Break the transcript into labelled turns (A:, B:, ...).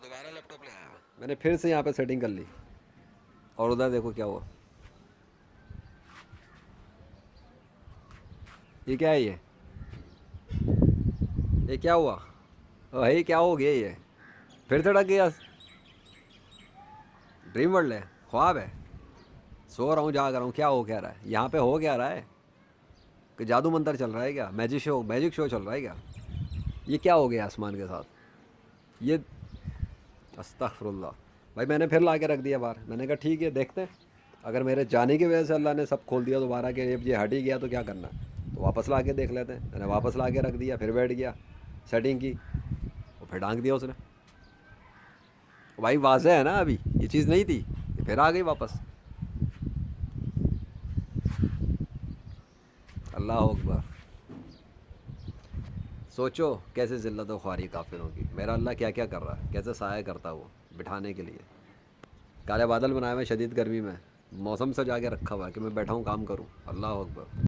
A: दोबारा लैपटॉप ले आया।
B: मैंने फिर से यहाँ पे सेटिंग कर ली, और उधर देखो क्या हुआ। ये क्या है ये क्या हुआ? भाई क्या हो गया ये? फिर से अटक गया। ड्रीम वर्ल्ड है, ख्वाब है, सो रहा हूँ जाग रहा हूँ, क्या हो क्या रहा है यहाँ पे? हो क्या रहा है? कि जादू मंतर चल रहा है क्या? मैजिक शो चल रहा है क्या? ये क्या हो गया आसमान के साथ ये? अस्तगफुरुल्लाह। भाई मैंने फिर ला के रख दिया बाहर। मैंने कहा ठीक है देखते हैं, अगर मेरे जाने की वजह से अल्लाह ने सब खोल दिया दोबारा के ये हट ही गया तो क्या करना, तो वापस ला के देख लेते हैं। मैंने वापस ला के रख दिया, फिर बैठ गया, सेटिंग की, और फिर डांग दिया उसने। भाई वाजह है ना, अभी ये चीज़ नहीं थी, ये फिर आ गई वापस। अल्लाह अकबर। सोचो कैसे ज़िल्लत व ख्वारी काफिरों की, मेरा अल्लाह क्या क्या कर रहा है, कैसे सहाय करता है वो बिठाने के लिए। काले बादल बनाए हुए शदीद गर्मी में, मौसम से जाके रखा हुआ है कि मैं बैठा हूँ काम करूँ। अल्लाह अकबर।